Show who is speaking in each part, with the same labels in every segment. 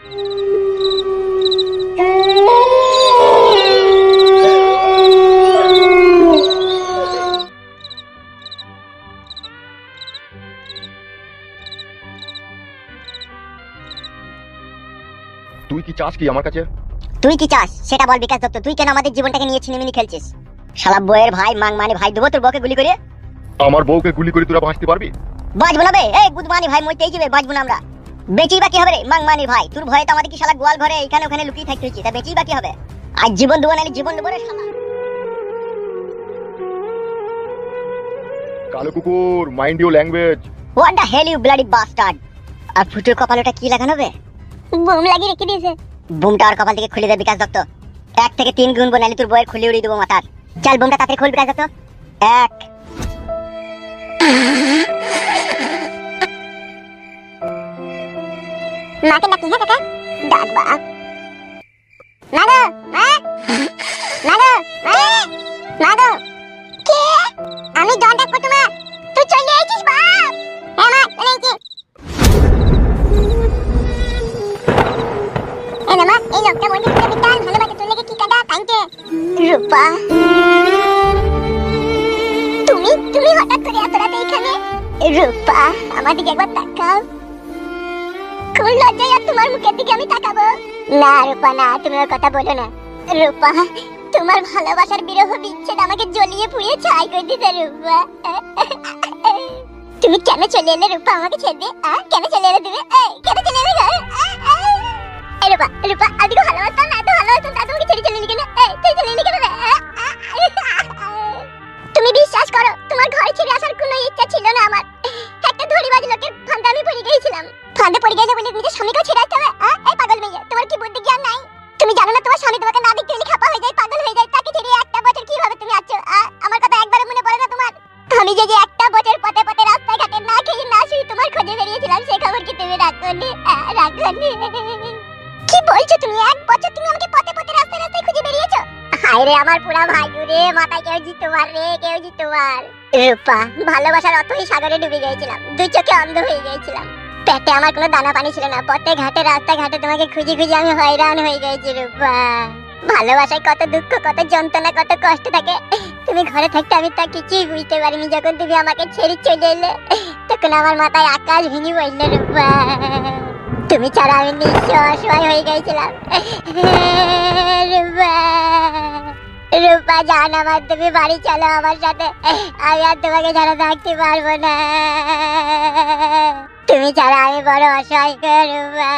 Speaker 1: তুই কি চাস কি আমার কাছে?
Speaker 2: তুই কি চাস সেটা বল বিকাশ দত্ত। তুই কেন আমাদের জীবনটাকে নিয়ে ছিনিমিনি খেলছিস? শালা বউয়ের ভাই মাংমানি ভাই দেবো তোর বউকে গুলি করে?
Speaker 1: আমার বউকে গুলি করে তোরা বাঁচতে পারবি?
Speaker 2: বাঁচবো না বে, এই গুদমানি ভাই মরতেই যাবে, বাঁচবো না আমরা। বেঁচেই বাকি হবে রে মাংমানি ভাই, তোর ভয়ে তো আমাদের কি শালা গোয়াল ঘরে এখানে ওখানে লুকিয়ে থাকতে হচ্ছে, তা বেঁচেই বাকি হবে। আজ জীবন দেবো নাহলে জীবন দেবো রে শালা।
Speaker 1: কালো কুকুর, mind your language.
Speaker 2: What the hell you bloody bastard. আর ফুটোর কপালটা কি লাগানো বে? বুম লাগিয়ে রেখে দিয়েছে। বুমটা আর কপাল থেকে খুলে দে বিকাশ দত্ত। 1 থেকে 3 গুনবো নাহলে তোর বউয়ের খুলে উড়িয়ে দেবো মাথার। চল বুমটা তাড়াতাড়ি খুল বিকাশ দত্ত। 1 মাকে ডাকি হ্যাঁ কাকা? ডাকবা মাগো মাগো মাগো কে? আমি জন ডাকবো তোমার, তুই চলে আইছিস বাপ? হ্যাঁ মা চলে আইছি। এই না মা, এই লোকটা মনে হচ্ছে বিটাল ভালোবাসে তোর লেগে কি কাঁদা কাঁদছে। রূপা তুমি তুমি হঠাৎ করে এত রাতে এখানে? রূপা আমার দিকে একবার তাকাও। কোন লজ্জায় আর তোমার মুখের দিকে আমি তাকাবো? না রূপা না, তুমি ওর কথা বলো না। রূপা তোমার ভালোবাসার বিরহ বিচ্ছেদ আমাকে জ্বলিয়ে পুড়িয়ে ছাই করে দিতে। রূপা তুমি কেন চলে এলে রূপা আমাকে ছেড়ে দিয়ে? কেন চলে এলে তুমি? কেন চলে এলে? রূপা রূপা আজকে ভালোবাসতাম না, এত ভালোবাসতাম তা তোমাকে ছেড়ে চলে এলি কেন? তুই চলে এলি কেন? তুমি বিশ্বাস করো তোমার ঘর ছেড়ে আসার কোনো ইচ্ছা ছিল না আমার। একটা ধরিবাজ লোকের ফাঁদে আমি পড়ে গিয়েছিলাম। ফাঁদে পড়ে গেছে বলে নিজের স্বামীকেও ছেড়ে আসতে হবে? এই পাগল মেয়ে, তোমার কি বুদ্ধি জ্ঞান নাই? তুমি জানো না তোমার স্বামী তোমাকে না দেখতে পেলে খাপা হয়ে যায়, পাগল হয়ে যায়। তাকে ছেড়ে একটা বছর কিভাবে তুমি আছো? আমার কথা একবারও মনে পড়ে না তোমার? আমি যে একটা বছর পথে পথে রাস্তায় ঘাটে না খেয়ে না শুয়ে তোমার খোঁজে বেরিয়েছিলাম, সে খবর কি তুমি রাখোনি? রাখোনি? কি বলছো তুমি? 1 বছর তুমি আমাকে পথে পথে রাস্তায় রাস্তায় খুঁজে বেরিয়েছো? হায় রে আমার পুরা ভাই রে, মাথায় কেউ জি তোমার রে, কেউ জি তোমার। রূপা ভালোবাসার অতই সাগরে ডুবে গিয়েছিলাম, 2 চোখে অন্ধ হয়ে গিয়েছিলাম। পেটে আমার কোনো দানা পানি ছিল না, পথে ঘাটে রাস্তা ঘাটে তোমাকে খুঁজে খুঁজে আমি হয়রান হয়ে গেছি। রূপা ভালোবাসায় কত দুঃখ, কত যন্ত্রণা, কত কষ্ট থাকে। তুমি ঘরে থাকতে আমি তা কিছুই বুঝতে পারিনি। যখন তুমি আমাকে ছেড়ে চলে এলে তখন আমার মাথায় আকাশ ভেঙে পড়ল। রূপা তুমি ছাড়া আমি নিঃস্ব অসহায় হয়ে গেছিলাম। রূপা রূপা জান আমার, তুমি বাড়ি চলো আমার সাথে, আমি আর তোমাকে ছাড়া থাকতে পারবো না। তুমি ছাড়া আমি বড় অসহায় গো রূপা।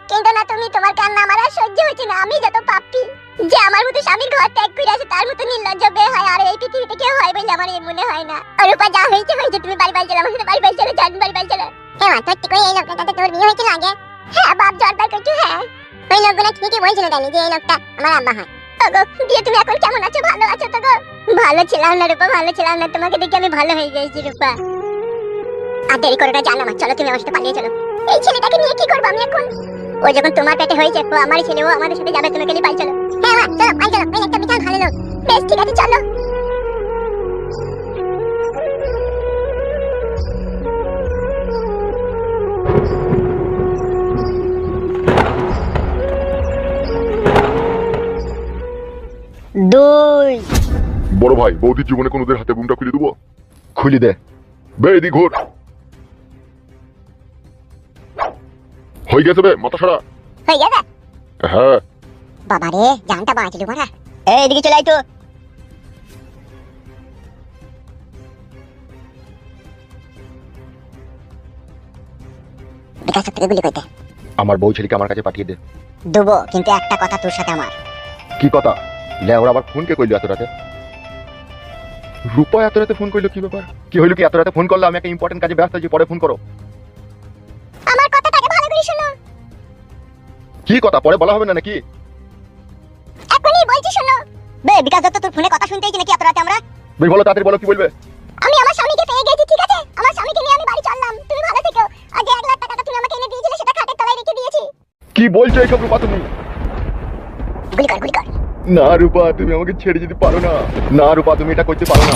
Speaker 2: কিন্তু না তুমি, তোমার কান্না আমার আর সহ্য হচ্ছে না। আমি যত পাপী যে আমার মতো স্বামীর ঘর ত্যাগ করে আসে, তার মতো নির্লজ্জ বেহায়া আর এই পৃথিবীতে কেউ হয় বলে আমার মনে হয় না। রূপা যা হয়েছে হয়েছে, তুমি বাড়ি চলো, আমার সাথে বাড়ি চলো, জান বাড়ি চলো। হ্যাঁ মা, তোর কই এই লোকটার সাথে তোর বিয়ে হয়েছিল আগে? হ্যাঁ বাপ জর্দার করছো। হ্যাঁ ওই লোকগুলো ঠিকই বলছিল জানি যে এই লোকটা আমার আম্মা হয়। ওগো দিয়ে তুমি এখন কেমন আছো? ভালো আছো তো গো? ভালো ছিলাম না রূপা, ভালো ছিলাম না। তোমাকে দেখে আমি ভালো হয়ে গেছি রূপা। আর দেরি করে না, জানো মা, চলো তুমি আমার সাথে পালিয়ে চলো। এই ছেলেটাকে নিয়ে কি করবো আমি এখন? ও যখন তোমার পেটে হয়েছে, ও আমার ছেলে, ও আমাদের সাথে যাবে, তুমি গেলে পাই চলো। হ্যাঁ মা চলো, পাই চলো, ওই একটা বিশাল ভালো লোক। বেশ ঠিক আছে চলো।
Speaker 1: বড় ভাই, বৌদির জীবনে কোনোদের হাতে বুমটা খুলে দেবো? খুলে দে বে, এদিক ঘোর। হয়ে গেছে বে, মাথা সারা
Speaker 2: হয়ে গেছে?
Speaker 1: হ্যাঁ।
Speaker 2: বাবা রে, জানটা বাঁচলি বাড়া। এইদিকে চলে আয় তো। বিকাশ থেকে গুলি করতে
Speaker 1: আমার বউ ছেলেকে আমার কাছে পাঠিয়ে দে।
Speaker 2: দেবো, কিন্তু একটা কথা তোর সাথে আমার।
Speaker 1: কি কথা? লেওরা আবার ফোন কে কইলো এত রাতে? রূপা এত রাতে ফোন কইলো কি ব্যাপার? কি হইলো কি এত রাতে ফোন করলে? আমি একটা ইম্পর্টেন্ট কাজে ব্যস্ত আছি, পরে ফোন করো।
Speaker 2: আমার কথাটাকে ভালো করে শোনো।
Speaker 1: কি কথা পরে বলা হবে না নাকি?
Speaker 2: এখনই বলছি শোনো। বে বিকাশ দত্ত, তোর ফোনে কথা শুনতেই কি নাকি এত রাতে আমরা?
Speaker 1: বেশ বলো, তাড়াতাড়ি বলো, কি বলবে?
Speaker 2: আমি আমার স্বামীকে পেয়ে গেছি, ঠিক আছে? আমার স্বামীকে নিয়ে আমি বাড়ি চললাম। তুমি ভালো থেকো। আজ 1 লাখ টাকাটা তুমি আমাকে এনে দিয়েছিলে, সেটা খাটের তলায় রেখে দিয়েছি।
Speaker 1: কি বলছো এইসব রূপা তুমি?
Speaker 2: গুলি কর, গুলি কর।
Speaker 1: না রূপা, তুমি আমাকে ছেড়ে যেতে পারো না। না রূপা, তুমি এটা করতে পারো না।